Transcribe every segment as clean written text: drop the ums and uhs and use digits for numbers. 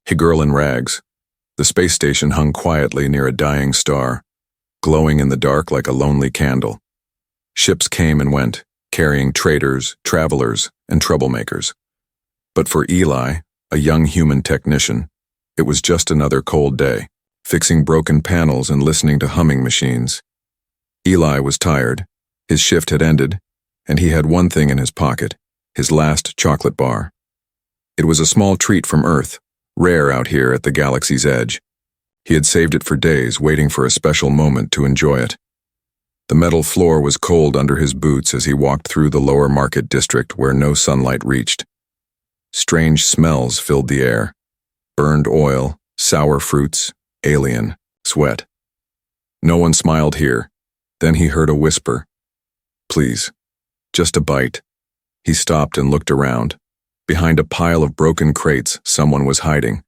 A girl in rags. The space station hung quietly near a dying star, glowing in the dark like a lonely candle. Ships came and went, carrying traders, travelers, and troublemakers. But for Eli, a young human technician, it was just another cold day, fixing broken panels and listening to humming machines. Eli was tired. His shift had ended, and he had one thing in his pocket, his last chocolate bar. It was a small treat from Earth, rare out here at the galaxy's edge. He had saved it for days, waiting for a special moment to enjoy it. The metal floor was cold under his boots as he walked through the lower market district where no sunlight reached. Strange smells filled the air. Burned oil, sour fruits, alien, sweat. No one smiled here. Then he heard a whisper. "Please, just a bite." He stopped and looked around. Behind a pile of broken crates, someone was hiding.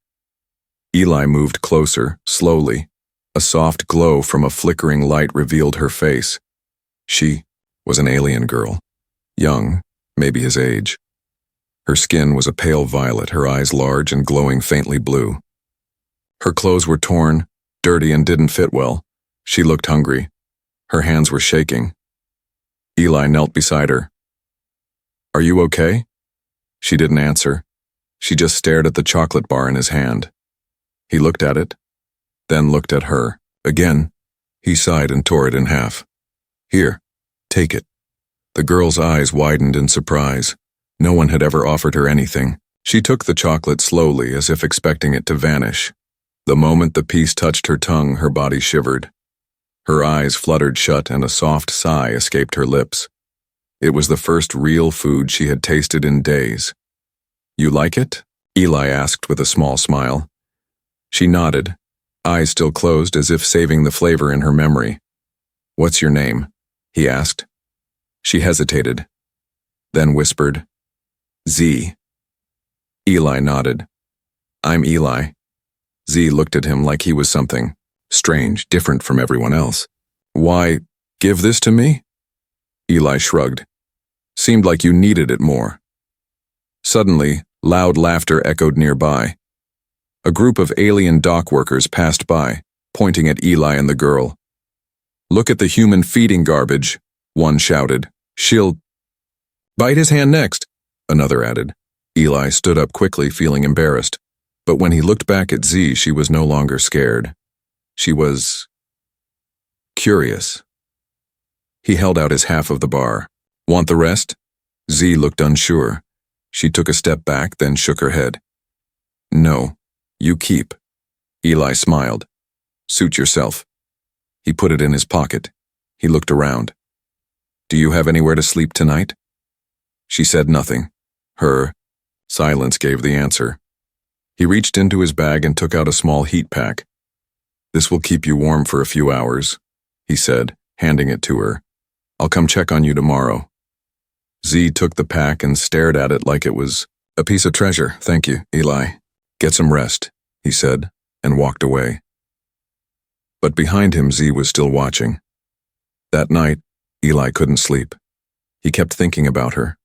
Eli moved closer, slowly. A soft glow from a flickering light revealed her face. She was an alien girl. Young, maybe his age. Her skin was a pale violet, her eyes large and glowing faintly blue. Her clothes were torn, dirty, and didn't fit well. She looked hungry. Her hands were shaking. Eli knelt beside her. "Are you okay?" She didn't answer. She just stared at the chocolate bar in his hand. He looked at it, then looked at her. Again, he sighed and tore it in half. "Here, take it." The girl's eyes widened in surprise. No one had ever offered her anything. She took the chocolate slowly, as if expecting it to vanish. The moment the piece touched her tongue, her body shivered. Her eyes fluttered shut and a soft sigh escaped her lips. It was the first real food she had tasted in days. "You like it?" Eli asked with a small smile. She nodded, eyes still closed as if saving the flavor in her memory. "What's your name?" he asked. She hesitated, then whispered, "Z." Eli nodded. "I'm Eli." Z looked at him like he was something strange, different from everyone else. "Why, give this to me?" Eli shrugged. "Seemed like you needed it more." Suddenly, loud laughter echoed nearby. A group of alien dock workers passed by, pointing at Eli and the girl. "Look at the human feeding garbage," one shouted. "She'll bite his hand next," another added. Eli stood up quickly, feeling embarrassed. But when he looked back at Z, she was no longer scared. She was curious. He held out his half of the bar. "Want the rest?" Z looked unsure. She took a step back, then shook her head. "No, you keep." Eli smiled. "Suit yourself." He put it in his pocket. He looked around. "Do you have anywhere to sleep tonight?" She said nothing. Her silence gave the answer. He reached into his bag and took out a small heat pack. "This will keep you warm for a few hours," he said, handing it to her. "I'll come check on you tomorrow." Z took the pack and stared at it like it was a piece of treasure. "Thank you, Eli. Get some rest," he said, and walked away. But behind him, Z was still watching. That night, Eli couldn't sleep. He kept thinking about her.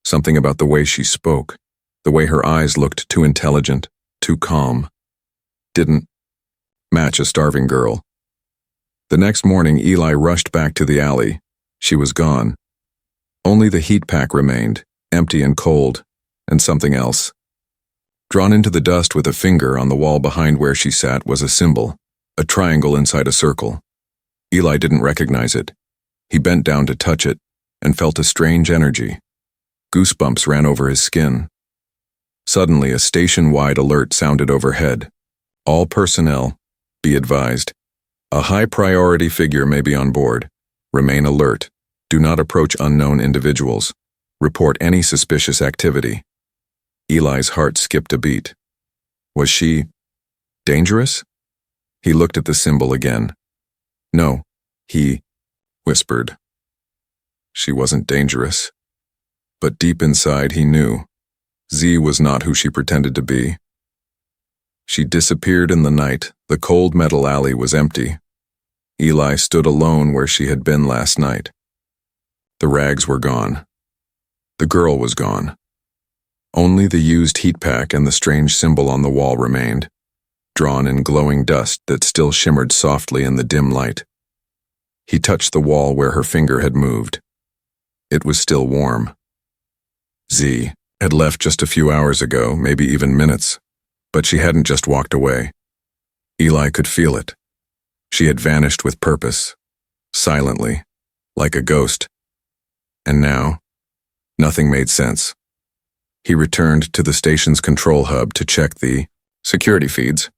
Something about the way she spoke, the way her eyes looked too intelligent, too calm. Didn't match a starving girl. The next morning, Eli rushed back to the alley. She was gone. Only the heat pack remained, empty and cold, and something else. Drawn into the dust with a finger on the wall behind where she sat was a symbol, a triangle inside a circle. Eli didn't recognize it. He bent down to touch it and felt a strange energy. Goosebumps ran over his skin. Suddenly, a station-wide alert sounded overhead. "All personnel, be advised. A high-priority figure may be on board. Remain alert. Do not approach unknown individuals. Report any suspicious activity." Eli's heart skipped a beat. Was she dangerous? He looked at the symbol again. No, he whispered. She wasn't dangerous. But deep inside he knew. Z was not who she pretended to be. She disappeared in the night. The cold metal alley was empty. Eli stood alone where she had been last night. The rags were gone. The girl was gone. Only the used heat pack and the strange symbol on the wall remained, drawn in glowing dust that still shimmered softly in the dim light. He touched the wall where her finger had moved. It was still warm. Z had left just a few hours ago, maybe even minutes, but she hadn't just walked away. Eli could feel it. She had vanished with purpose, silently, like a ghost. And now, nothing made sense. He returned to the station's control hub to check the security feeds.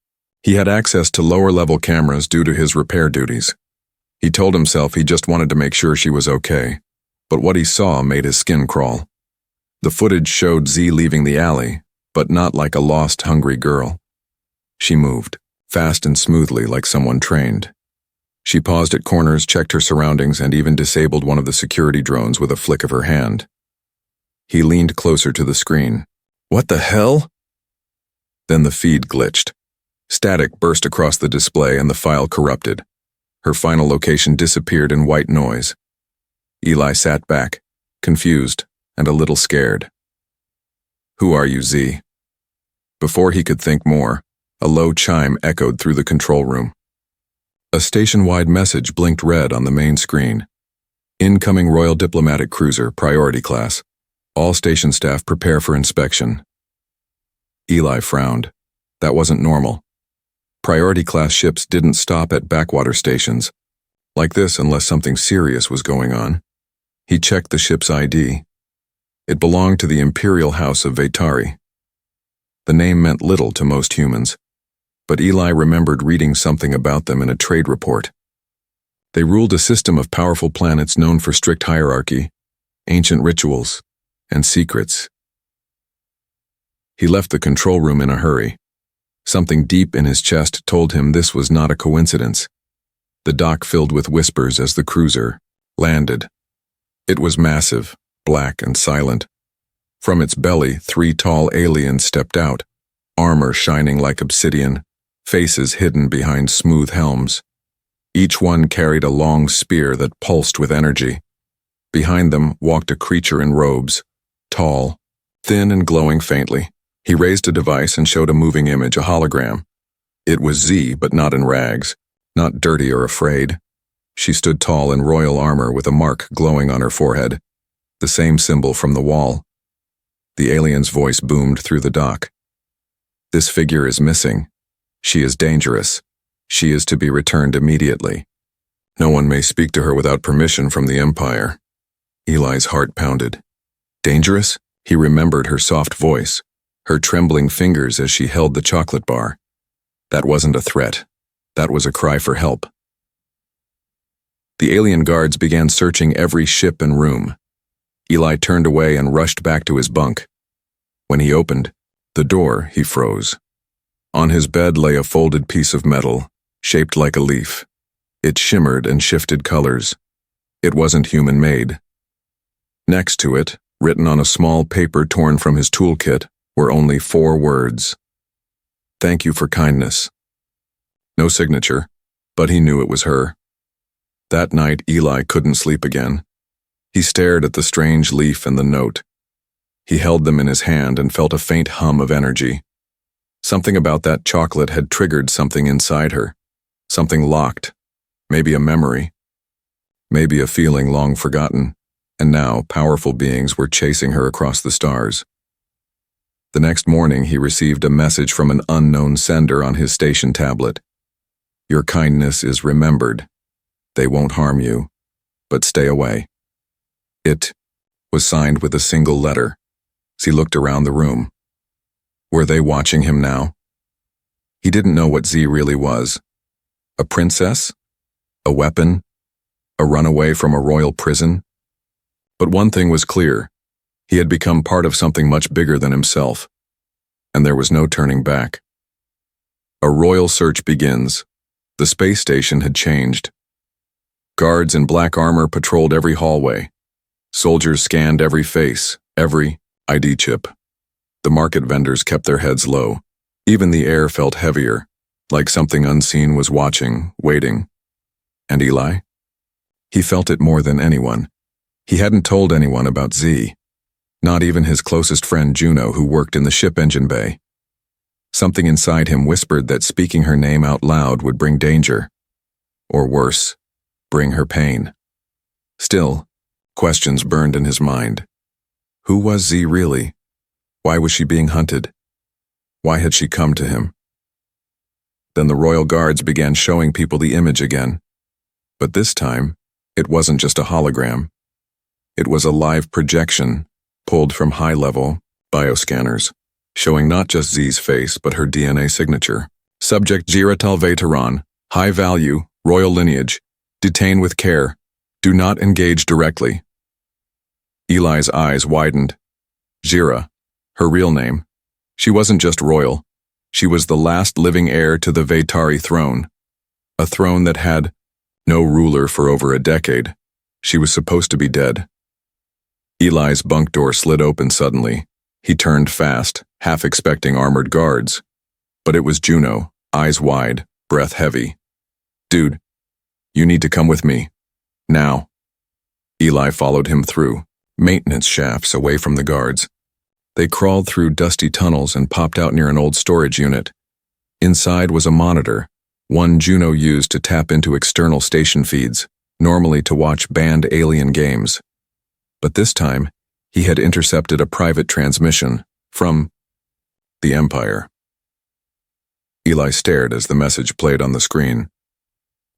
He had access to lower-level cameras due to his repair duties. He told himself he just wanted to make sure she was okay, but what he saw made his skin crawl. The footage showed Z leaving the alley, but not like a lost, hungry girl. She moved, fast and smoothly like someone trained. She paused at corners, checked her surroundings, and even disabled one of the security drones with a flick of her hand. He leaned closer to the screen. What the hell? Then the feed glitched. Static burst across the display and the file corrupted. Her final location disappeared in white noise. Eli sat back, confused and a little scared. Who are you, Z? Before he could think more, a low chime echoed through the control room. A station-wide message blinked red on the main screen. Incoming Royal Diplomatic Cruiser, Priority Class. All station staff prepare for inspection. Eli frowned. That wasn't normal. Priority class ships didn't stop at backwater stations like this unless something serious was going on. He checked the ship's ID. It belonged to the Imperial House of Veitari. The name meant little to most humans, but Eli remembered reading something about them in a trade report. They ruled a system of powerful planets known for strict hierarchy, ancient rituals, and secrets. He left the control room in a hurry. Something deep in his chest told him this was not a coincidence. The dock filled with whispers as the cruiser landed. It was massive, black and silent. From its belly, 3 tall aliens stepped out, armor shining like obsidian, faces hidden behind smooth helms. Each one carried a long spear that pulsed with energy. Behind them walked a creature in robes, tall, thin and glowing faintly. He raised a device and showed a moving image, a hologram. It was Z, but not in rags, not dirty or afraid. She stood tall in royal armor with a mark glowing on her forehead, the same symbol from the wall. The alien's voice boomed through the dock. This figure is missing. She is dangerous. She is to be returned immediately. No one may speak to her without permission from the Empire. Eli's heart pounded. Dangerous? He remembered her soft voice, her trembling fingers as she held the chocolate bar. That wasn't a threat. That was a cry for help. The alien guards began searching every ship and room. Eli turned away and rushed back to his bunk. When he opened the door, he froze. On his bed lay a folded piece of metal, shaped like a leaf. It shimmered and shifted colors. It wasn't human-made. Next to it, written on a small paper torn from his toolkit, were only 4 words. Thank you for kindness. No signature, but he knew it was her. That night, Eli couldn't sleep again. He stared at the strange leaf and the note. He held them in his hand and felt a faint hum of energy. Something about that chocolate had triggered something inside her. Something locked. Maybe a memory. Maybe a feeling long forgotten. And now powerful beings were chasing her across the stars. The next morning, he received a message from an unknown sender on his station tablet. Your kindness is remembered. They won't harm you, but stay away. It was signed with a single letter. He looked around the room. Were they watching him now? He didn't know what Z really was. A princess? A weapon? A runaway from a royal prison? But one thing was clear. He had become part of something much bigger than himself. And there was no turning back. A royal search begins. The space station had changed. Guards in black armor patrolled every hallway. Soldiers scanned every face, every ID chip. The market vendors kept their heads low. Even the air felt heavier, like something unseen was watching, waiting. And Eli? He felt it more than anyone. He hadn't told anyone about Z. Not even his closest friend Juno, who worked in the ship engine bay. Something inside him whispered that speaking her name out loud would bring danger. Or worse, bring her pain. Still, questions burned in his mind. Who was Z really? Why was she being hunted? Why had she come to him? Then the royal guards began showing people the image again. But this time, it wasn't just a hologram. It was a live projection, pulled from high-level bioscanners, showing not just Z's face but her DNA signature. Subject Jira Talveteran, high value, royal lineage, detain with care, do not engage directly. Eli's eyes widened. Jira, her real name. She wasn't just royal. She was the last living heir to the Vaetari throne, a throne that had no ruler for over a decade. She was supposed to be dead. Eli's bunk door slid open suddenly. He turned fast, half expecting armored guards. But it was Juno, eyes wide, breath heavy. Dude, you need to come with me. Now. Eli followed him through maintenance shafts away from the guards. They crawled through dusty tunnels and popped out near an old storage unit. Inside was a monitor, one Juno used to tap into external station feeds, normally to watch banned alien games. But this time, he had intercepted a private transmission from the Empire. Eli stared as the message played on the screen.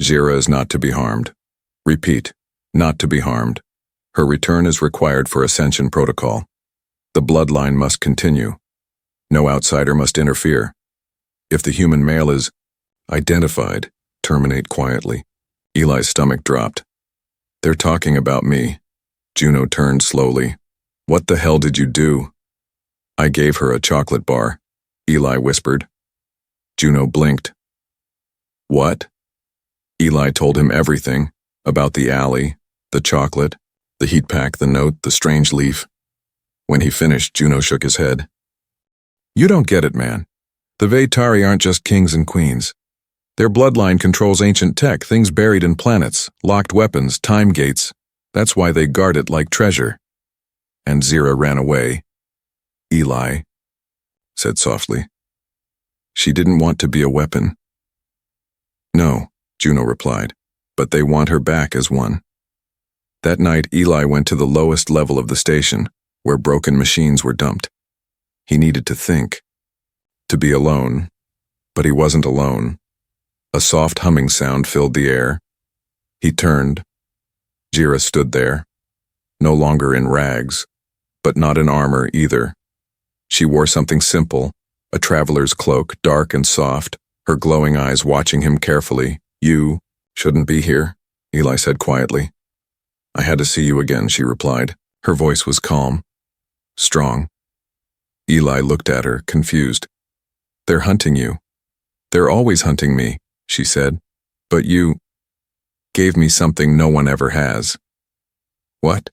Jira is not to be harmed. Repeat, not to be harmed. Her return is required for Ascension Protocol. The bloodline must continue. No outsider must interfere. If the human male is identified, terminate quietly. Eli's stomach dropped. They're talking about me. Juno turned slowly. What the hell did you do? I gave her a chocolate bar, Eli whispered. Juno blinked. What? Eli told him everything, about the alley, the chocolate, the heat pack, the note, the strange leaf. When he finished, Juno shook his head. You don't get it, man. The Vaetari aren't just kings and queens. Their bloodline controls ancient tech, things buried in planets, locked weapons, time gates. That's why they guard it like treasure. And Zira ran away. Eli said softly. She didn't want to be a weapon. No, Juno replied, but they want her back as one. That night, Eli went to the lowest level of the station, where broken machines were dumped. He needed to think, to be alone, but he wasn't alone. A soft humming sound filled the air. He turned. Jira stood there, no longer in rags, but not in armor either. She wore something simple, a traveler's cloak, dark and soft, her glowing eyes watching him carefully. You shouldn't be here, Eli said quietly. I had to see you again, she replied. Her voice was calm, strong. Eli looked at her, confused. They're hunting you. They're always hunting me, she said. But you gave me something no one ever has. What?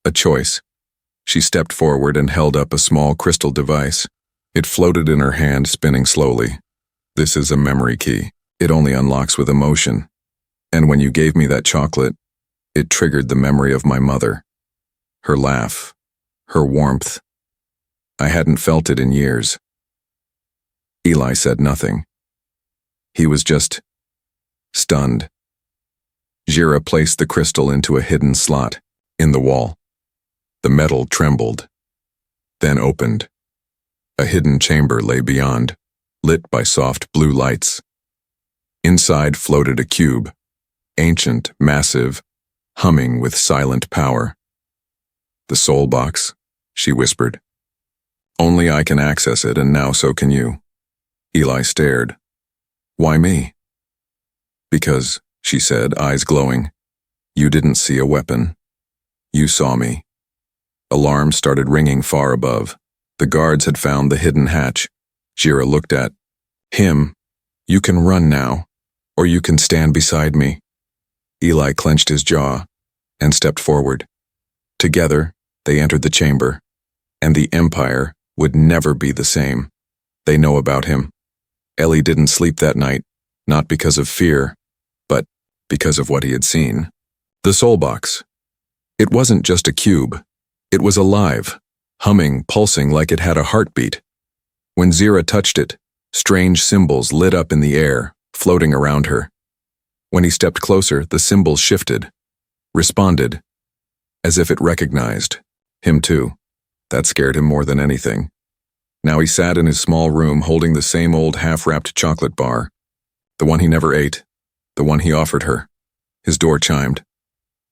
A choice. She stepped forward and held up a small crystal device. It floated in her hand, spinning slowly. This is a memory key. It only unlocks with emotion. And when you gave me that chocolate, it triggered the memory of my mother. Her laugh, her warmth. I hadn't felt it in years. Eli said nothing. He was just stunned. Jira placed the crystal into a hidden slot in the wall. The metal trembled, then opened. A hidden chamber lay beyond, lit by soft blue lights. Inside floated a cube, ancient, massive, humming with silent power. The soul box, she whispered. Only I can access it, and now so can you. Eli stared. Why me? Because, she said, eyes glowing, you didn't see a weapon. You saw me. Alarms started ringing far above. The guards had found the hidden hatch. Jira looked at him. You can run now, or you can stand beside me. Eli clenched his jaw and stepped forward. Together, they entered the chamber, and the Empire would never be the same. They know about him. Ellie didn't sleep that night, not because of fear, but because of what he had seen. The soul box. It wasn't just a cube. It was alive, humming, pulsing like it had a heartbeat. When Zira touched it, strange symbols lit up in the air, floating around her. When he stepped closer, the symbols shifted, responded, as if it recognized him too. That scared him more than anything. Now he sat in his small room holding the same old half-wrapped chocolate bar, the one he never ate, the one he offered her. His door chimed.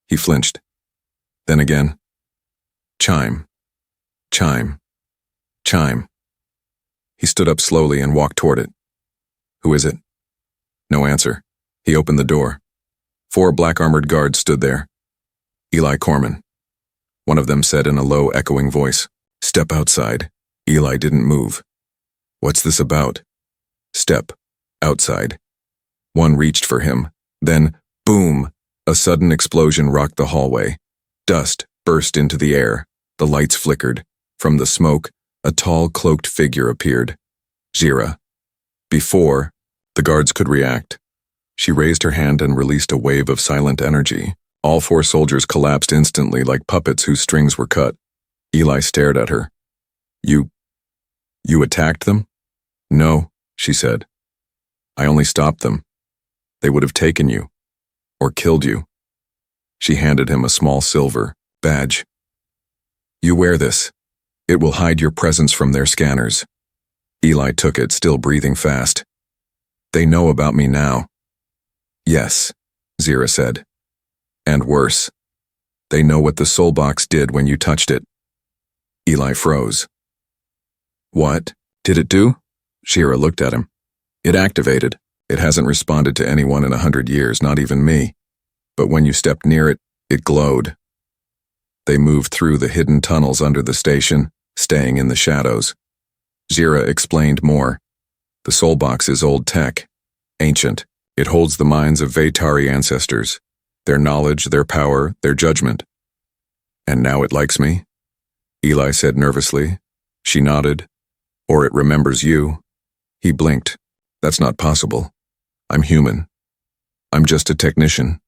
He flinched. Then again. Chime. Chime. Chime. He stood up slowly and walked toward it. Who is it? No answer. He opened the door. 4 black-armored guards stood there. Eli Corman. One of them said in a low, echoing voice, "Step outside." Eli didn't move. What's this about? Step. Outside. One reached for him. Then, boom! A sudden explosion rocked the hallway. Dust burst into the air. The lights flickered. From the smoke, a tall, cloaked figure appeared. Zira. Before the guards could react, she raised her hand and released a wave of silent energy. All 4 soldiers collapsed instantly like puppets whose strings were cut. Eli stared at her. You attacked them? No, she said. I only stopped them. They would have taken you. Or killed you. She handed him a small silver badge. You wear this. It will hide your presence from their scanners. Eli took it, still breathing fast. They know about me now. Yes, Zira said. And worse. They know what the soul box did when you touched it. Eli froze. What did it do? Zira looked at him. It activated. It hasn't responded to anyone in 100 years, not even me. But when you stepped near it, it glowed. They moved through the hidden tunnels under the station, staying in the shadows. Zira explained more. The soul box is old tech, ancient. It holds the minds of Vatari ancestors, their knowledge, their power, their judgment. And now it likes me? Eli said nervously. She nodded. Or it remembers you. He blinked. That's not possible. I'm human. I'm just a technician.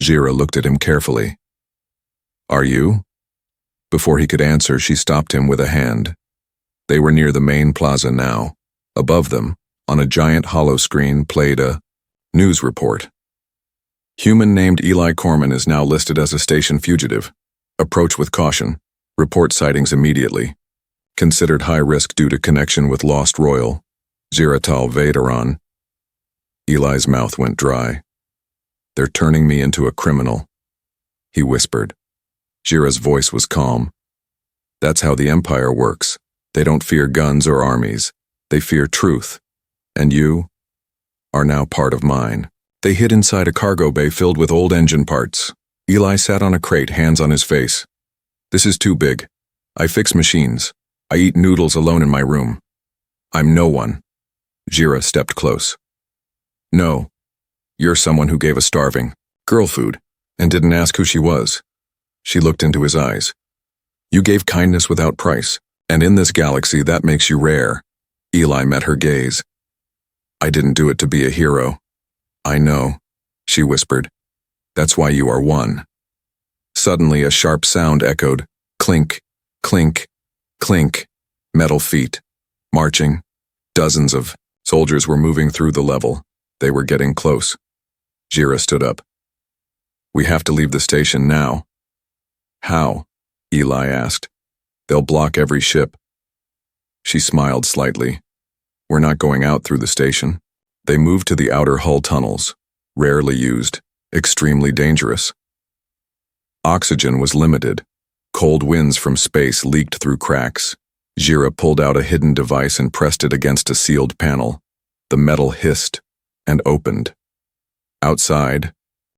Zira looked at him carefully. Are you? Before he could answer, she stopped him with a hand. They were near the main plaza now. Above them, on a giant hollow screen, played a news report. Human named Eli Corman is now listed as a station fugitive. Approach with caution. Report sightings immediately. Considered high risk due to connection with Lost Royal. Ziratal Vadaron. Eli's mouth went dry. They're turning me into a criminal, he whispered. Zira's voice was calm. That's how the Empire works. They don't fear guns or armies. They fear truth. And you are now part of mine. They hid inside a cargo bay filled with old engine parts. Eli sat on a crate, hands on his face. This is too big. I fix machines. I eat noodles alone in my room. I'm no one. Zira stepped close. No. You're someone who gave a starving girl food and didn't ask who she was. She looked into his eyes. You gave kindness without price, and in this galaxy that makes you rare. Eli met her gaze. I didn't do it to be a hero. I know, she whispered. That's why you are one. Suddenly a sharp sound echoed. Clink, clink, clink. Metal feet. Marching. Dozens of soldiers were moving through the level. They were getting close. Zira stood up. We have to leave the station now. How? Eli asked. They'll block every ship. She smiled slightly. We're not going out through the station. They moved to the outer hull tunnels. Rarely used. Extremely dangerous. Oxygen was limited. Cold winds from space leaked through cracks. Zira pulled out a hidden device and pressed it against a sealed panel. The metal hissed and opened. Outside,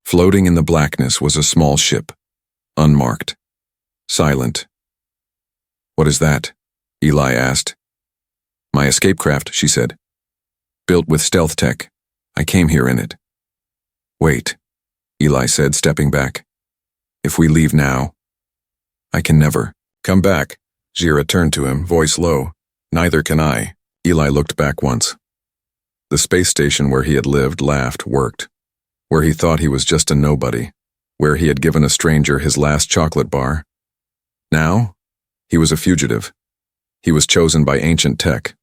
floating in the blackness, was a small ship. Unmarked. Silent. What is that? Eli asked. My escape craft, she said. Built with stealth tech. I came here in it. Wait, Eli said, stepping back. If we leave now, I can never come back. Zira turned to him, voice low. Neither can I. Eli looked back once. The space station where he had lived, laughed, worked. Where he thought he was just a nobody. Where he had given a stranger his last chocolate bar. Now, He was a fugitive. He was chosen by ancient tech,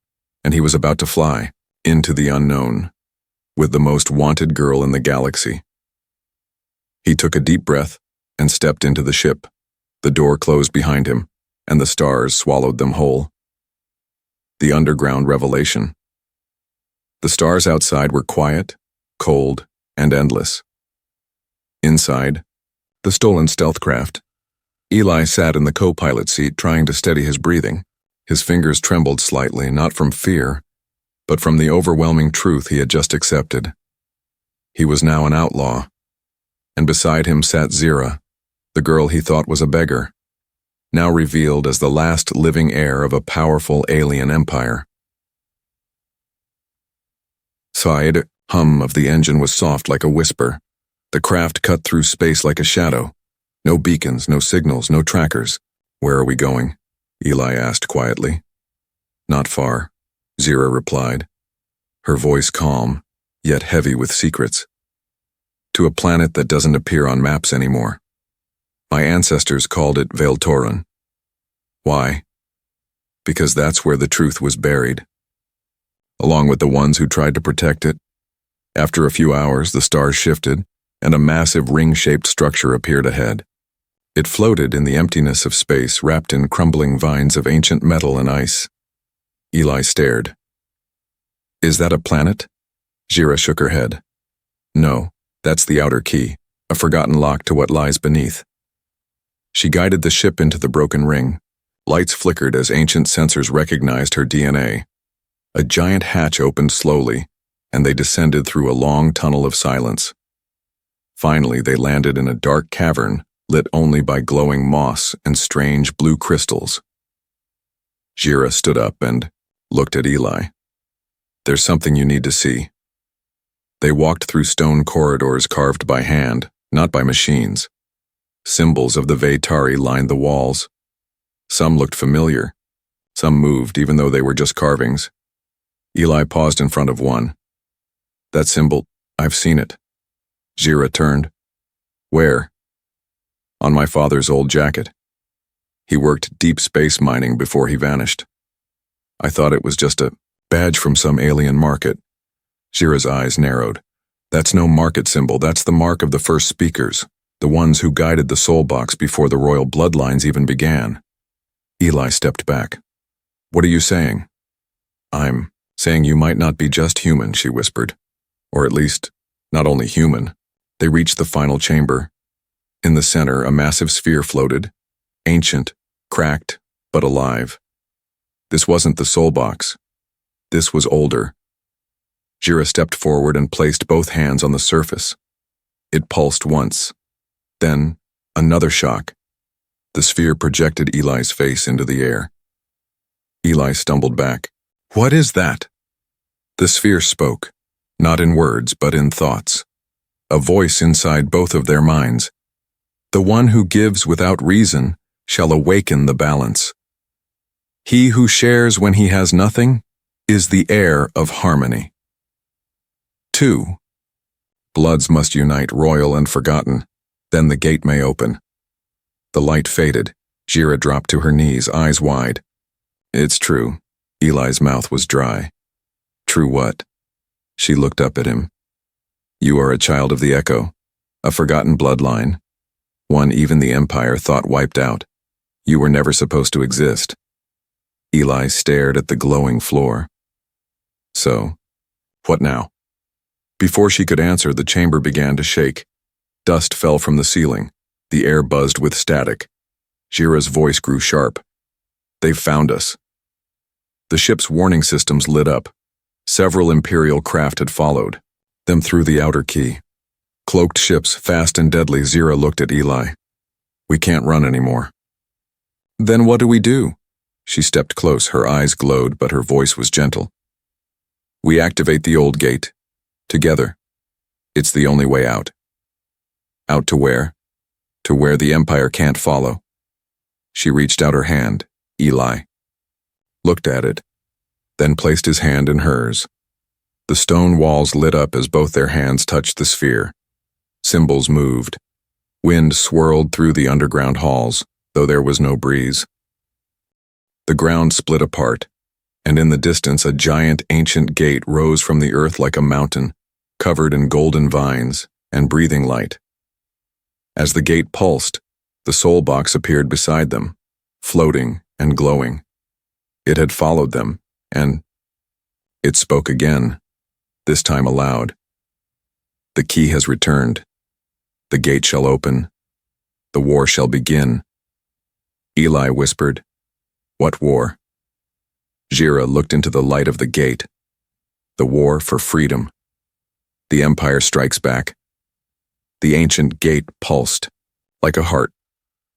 and he was about to fly into the unknown with the most wanted girl in the galaxy. He took a deep breath and stepped into the ship. The door closed behind him, and the stars swallowed them whole. The underground revelation. The stars outside were quiet, cold, and endless. Inside, the stolen stealth craft. Eli sat in the co-pilot seat trying to steady his breathing. His fingers trembled slightly, not from fear, but from the overwhelming truth he had just accepted. He was now an outlaw, and beside him sat Zira, the girl he thought was a beggar, now revealed as the last living heir of a powerful alien empire. The hum of the engine was soft like a whisper. The craft cut through space like a shadow. No beacons, no signals, no trackers. "Where are we going?" Eli asked quietly. "Not far," Zira replied, her voice calm, yet heavy with secrets. "To a planet that doesn't appear on maps anymore. My ancestors called it Veltoran. Why? Because that's where the truth was buried, along with the ones who tried to protect it." After a few hours, the stars shifted, and a massive ring-shaped structure appeared ahead. It floated in the emptiness of space, wrapped in crumbling vines of ancient metal and ice. Eli stared. "Is that a planet?" Zira shook her head. "No, that's the outer key, a forgotten lock to what lies beneath." She guided the ship into the broken ring. Lights flickered as ancient sensors recognized her DNA. A giant hatch opened slowly, and they descended through a long tunnel of silence. Finally, they landed in a dark cavern lit only by glowing moss and strange blue crystals. Zira stood up and looked at Eli. "There's something you need to see." They walked through stone corridors carved by hand, not by machines. Symbols of the Veitari lined the walls. Some looked familiar. Some moved, even though they were just carvings. Eli paused in front of one. "That symbol, I've seen it." Zira turned. "Where?" "On my father's old jacket. He worked deep space mining before he vanished. I thought it was just a badge from some alien market." Zira's eyes narrowed. "That's no market symbol, that's the mark of the first speakers, the ones who guided the soul box before the royal bloodlines even began." Eli stepped back. "What are you saying?" "I'm saying you might not be just human," she whispered. "Or at least, not only human." They reached the final chamber. In the center, a massive sphere floated, ancient, cracked, but alive. This wasn't the soul box. This was older. Zira stepped forward and placed both hands on the surface. It pulsed once. Then, another shock. The sphere projected Eli's face into the air. Eli stumbled back. "What is that?" The sphere spoke, not in words, but in thoughts. A voice inside both of their minds. "The one who gives without reason shall awaken the balance. He who shares when he has nothing is the heir of harmony." 2. Bloods must unite, royal and forgotten. Then the gate may open. The light faded. Zira dropped to her knees, eyes wide. "It's true." Eli's mouth was dry. "True what?" She looked up at him. "You are a child of the Echo, a forgotten bloodline. One even the Empire thought wiped out. You were never supposed to exist." Eli stared at the glowing floor. "So, what now?" Before she could answer, the chamber began to shake. Dust fell from the ceiling. The air buzzed with static. Zira's voice grew sharp. "They've found us." The ship's warning systems lit up. Several Imperial craft had followed them through the outer key. Cloaked ships, fast and deadly. Zira looked at Eli. "We can't run anymore." "Then what do we do?" She stepped close. Her eyes glowed, but her voice was gentle. "We activate the old gate. Together. It's the only way out." "Out to where?" "To where the Empire can't follow." She reached out her hand. Eli looked at it, then placed his hand in hers. The stone walls lit up as both their hands touched the sphere. Symbols moved. Wind swirled through the underground halls, though there was no breeze. The ground split apart, and in the distance a giant ancient gate rose from the earth like a mountain, covered in golden vines and breathing light. As the gate pulsed, the soul box appeared beside them, floating and glowing. It had followed them, and it spoke again, this time aloud. The key has returned. The gate shall open. The war shall begin. Eli whispered, "What war?" Jira looked into the light of the gate. The war for freedom. The Empire strikes back. The ancient gate pulsed, like a heart.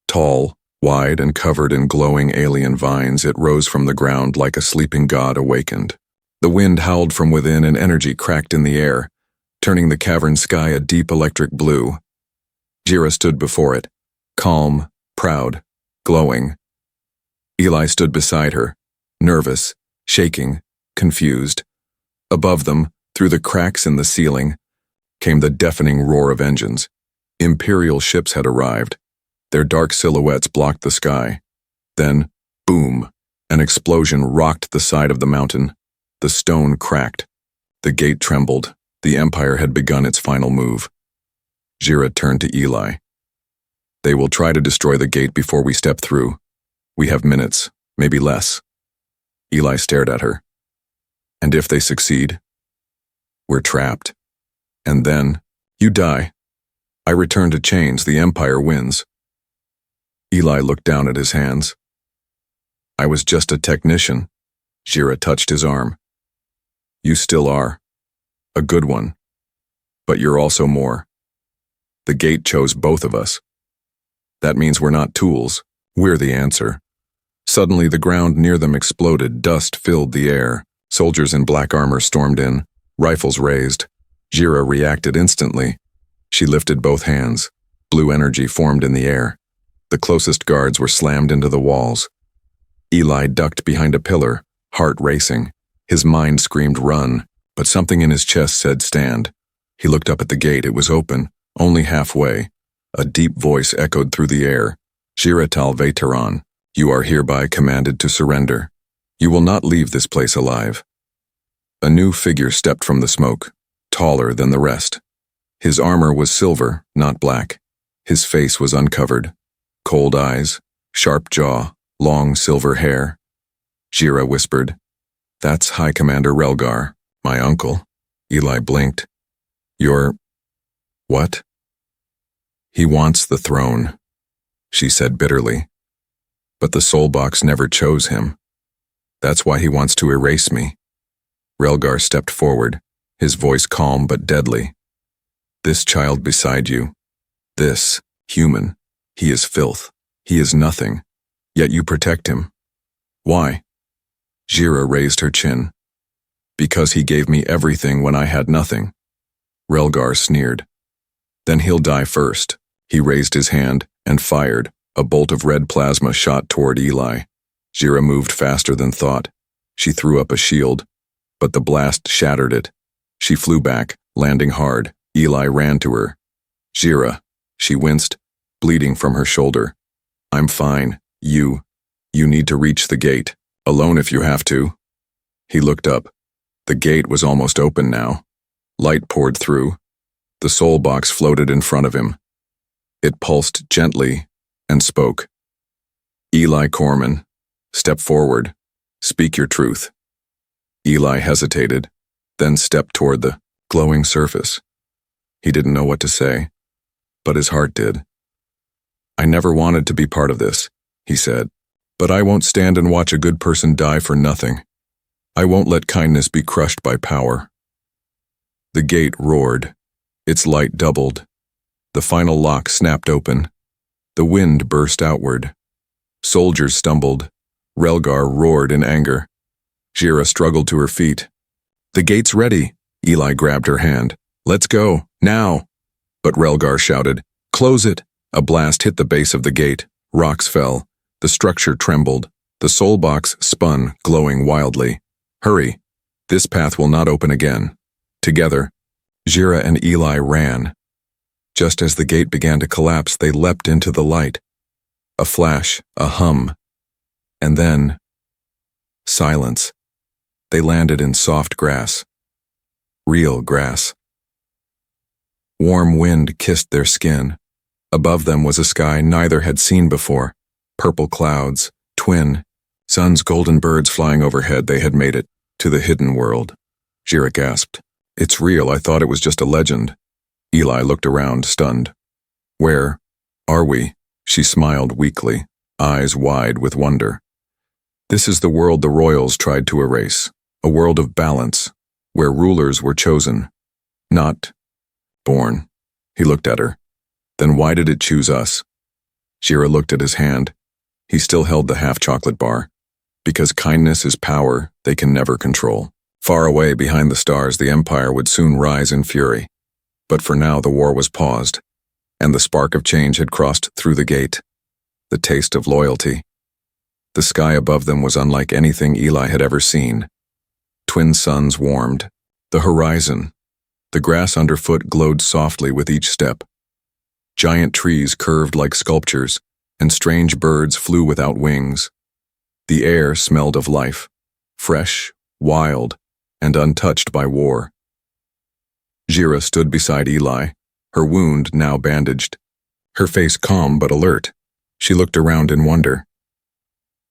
Tall, wide, and covered in glowing alien vines, it rose from the ground like a sleeping god awakened. The wind howled from within and energy cracked in the air, turning the cavern sky a deep electric blue. Jira stood before it, calm, proud, glowing. Eli stood beside her, nervous, shaking, confused. Above them, through the cracks in the ceiling, came the deafening roar of engines. Imperial ships had arrived. Their dark silhouettes blocked the sky. Then, boom, an explosion rocked the side of the mountain. The stone cracked. The gate trembled. The Empire had begun its final move. Jira turned to Eli. "They will try to destroy the gate before we step through. We have minutes, maybe less." Eli stared at her. "And if they succeed?" "We're trapped. And then, you die. I return to chains, the Empire wins." Eli looked down at his hands. "I was just a technician." Jira touched his arm. "You still are. A good one. But you're also more. The gate chose both of us. That means we're not tools. We're the answer." Suddenly, the ground near them exploded. Dust filled the air. Soldiers in black armor stormed in, rifles raised. Jira reacted instantly. She lifted both hands. Blue energy formed in the air. The closest guards were slammed into the walls. Eli ducked behind a pillar, heart racing. His mind screamed run, but something in his chest said stand. He looked up at the gate. It was open, only halfway. A deep voice echoed through the air. "Jira Tal Veteran, you are hereby commanded to surrender. You will not leave this place alive." A new figure stepped from the smoke, taller than the rest. His armor was silver, not black. His face was uncovered. Cold eyes, sharp jaw, long silver hair. Jira whispered, "That's High Commander Relgar, my uncle." Eli blinked. "You're... what?" "He wants the throne," she said bitterly. "But the soul box never chose him. That's why he wants to erase me." Relgar stepped forward, his voice calm but deadly. "This child beside you, this human, he is filth. He is nothing. Yet you protect him. Why?" Jira raised her chin. "Because he gave me everything when I had nothing." Relgar sneered. "Then he'll die first." He raised his hand and fired. A bolt of red plasma shot toward Eli. Jira moved faster than thought. She threw up a shield, but the blast shattered it. She flew back, landing hard. Eli ran to her. "Jira," she winced, bleeding from her shoulder. "I'm fine. You need to reach the gate. Alone if you have to." He looked up. The gate was almost open now. Light poured through. The soul box floated in front of him. It pulsed gently and spoke. "Eli Corman, step forward. Speak your truth." Eli hesitated, then stepped toward the glowing surface. He didn't know what to say, but his heart did. "I never wanted to be part of this," he said, "but I won't stand and watch a good person die for nothing. I won't let kindness be crushed by power." The gate roared. Its light doubled. The final lock snapped open. The wind burst outward. Soldiers stumbled. Relgar roared in anger. Jira struggled to her feet. "The gate's ready." Eli grabbed her hand. "Let's go, now." But Relgar shouted, "Close it." A blast hit the base of the gate. Rocks fell. The structure trembled. The soul box spun, glowing wildly. "Hurry. This path will not open again." Together, Jira and Eli ran. Just as the gate began to collapse, they leapt into the light. A flash, a hum, and then Silence. They landed in soft grass. Real grass. Warm wind kissed their skin. Above them was a sky neither had seen before. Purple clouds, twin, sun's golden birds flying overhead. They had made it to the hidden world. Jira gasped. It's real, I thought it was just a legend. Eli looked around, stunned. Where are we? She smiled weakly, eyes wide with wonder. This is the world the royals tried to erase, a world of balance, where rulers were chosen, not born. He looked at her. Then why did it choose us? Jira looked at his hand. He still held the half-chocolate bar. Because kindness is power they can never control. Far away behind the stars, the Empire would soon rise in fury. But for now the war was paused, and the spark of change had crossed through the gate. The taste of loyalty. The sky above them was unlike anything Eli had ever seen. Twin suns warmed. The horizon. The grass underfoot glowed softly with each step. Giant trees curved like sculptures, and strange birds flew without wings. The air smelled of life, fresh, wild, and untouched by war. Jira stood beside Eli, her wound now bandaged. Her face calm but alert. She looked around in wonder.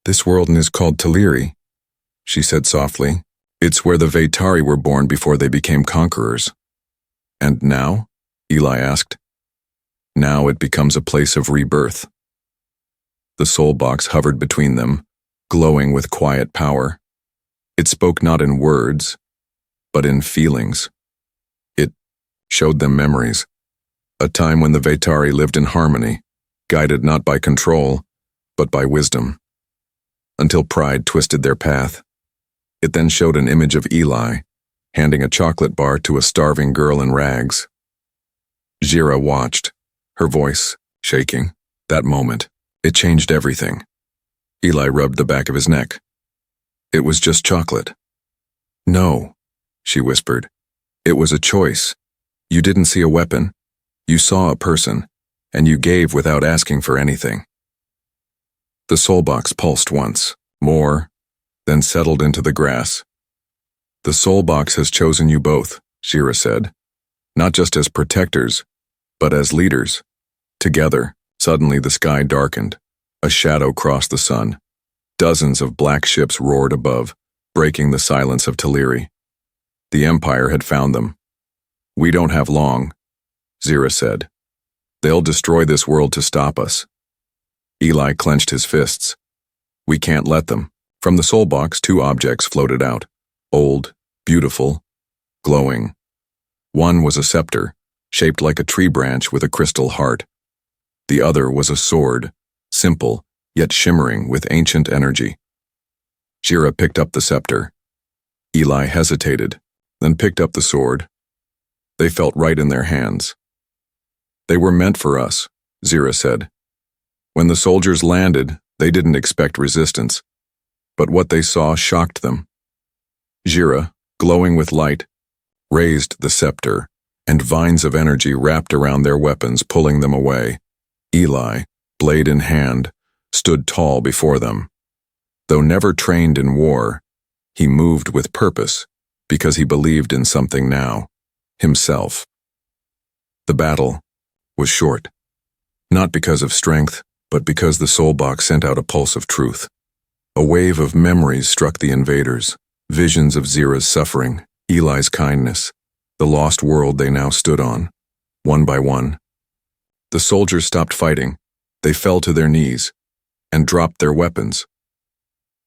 This world is called Taliri, she said softly. It's where the Vaetari were born before they became conquerors. And now? Eli asked. Now it becomes a place of rebirth. The soul box hovered between them, glowing with quiet power. It spoke not in words, but in feelings. It showed them memories, a time when the Vaetari lived in harmony, guided not by control, but by wisdom. Until pride twisted their path. It then showed an image of Eli, handing a chocolate bar to a starving girl in rags. Jira watched, her voice shaking. That moment, it changed everything. Eli rubbed the back of his neck. It was just chocolate. No, she whispered. It was a choice. You didn't see a weapon. You saw a person, and you gave without asking for anything. The soul box pulsed once, more, then settled into the grass. The soul box has chosen you both, Jira said. Not just as protectors, but as leaders. Together, suddenly the sky darkened. A shadow crossed the sun. Dozens of black ships roared above, breaking the silence of Taliri. The Empire had found them. We don't have long, Jira said. They'll destroy this world to stop us. Eli clenched his fists. We can't let them. From the soul box, two objects floated out. Old, beautiful, glowing. One was a scepter, shaped like a tree branch with a crystal heart. The other was a sword, simple, yet shimmering with ancient energy. Jira picked up the scepter. Eli hesitated, then picked up the sword. They felt right in their hands. They were meant for us, Jira said. When the soldiers landed, they didn't expect resistance, but what they saw shocked them. Jira, glowing with light, raised the scepter, and vines of energy wrapped around their weapons, pulling them away. Eli, blade in hand, stood tall before them. Though never trained in war, he moved with purpose because he believed in something now, himself. The battle was short, not because of strength, but because the soul box sent out a pulse of truth. A wave of memories struck the invaders, visions of Jira's suffering, Eli's kindness, the lost world they now stood on, one by one. The soldiers stopped fighting. They fell to their knees and dropped their weapons.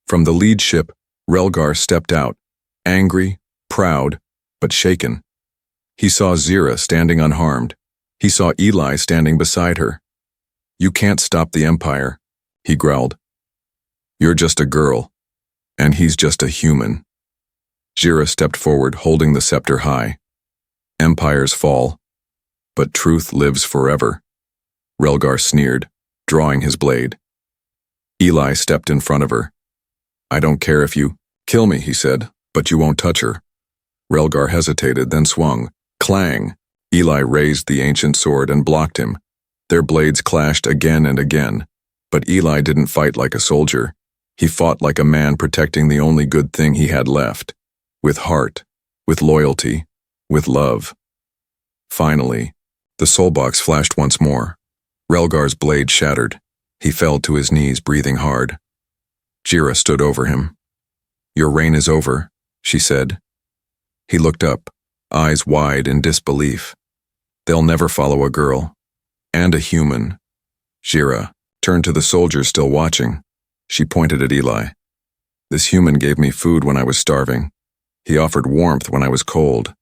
From the lead ship, Relgar stepped out, angry, proud, but shaken. He saw Jira standing unharmed. He saw Eli standing beside her. You can't stop the Empire, he growled. You're just a girl, and he's just a human. Jira stepped forward, holding the scepter high. Empires fall, but truth lives forever. Relgar sneered, drawing his blade. Eli stepped in front of her. I don't care if you kill me, he said, but you won't touch her. Relgar hesitated, then swung. Clang! Eli raised the ancient sword and blocked him. Their blades clashed again and again, but Eli didn't fight like a soldier. He fought like a man protecting the only good thing he had left, with heart, with loyalty, with love. Finally, the soul box flashed once more. Relgar's blade shattered. He fell to his knees, breathing hard. Jira stood over him. "Your reign is over," she said. He looked up, eyes wide in disbelief. "They'll never follow a girl. And a human." Jira turned to the soldiers still watching. She pointed at Eli. "This human gave me food when I was starving. He offered warmth when I was cold.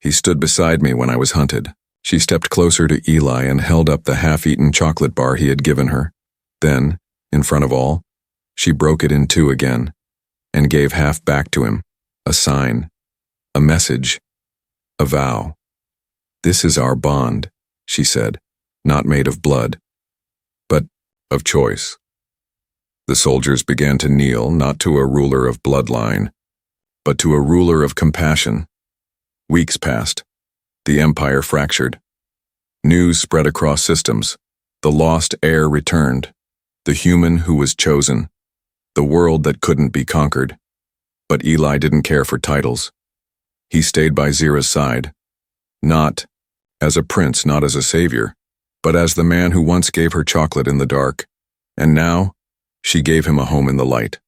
He stood beside me when I was hunted." She stepped closer to Eli and held up the half-eaten chocolate bar he had given her. Then, in front of all, she broke it in two again and gave half back to him, a sign, a message, a vow. "This is our bond," she said, "not made of blood, but of choice." The soldiers began to kneel, not to a ruler of bloodline, but to a ruler of compassion. Weeks passed. The empire fractured. News spread across systems. The lost heir returned. The human who was chosen. The world that couldn't be conquered. But Eli didn't care for titles. He stayed by Zira's side. Not as a prince, not as a savior, but as the man who once gave her chocolate in the dark. And now, she gave him a home in the light.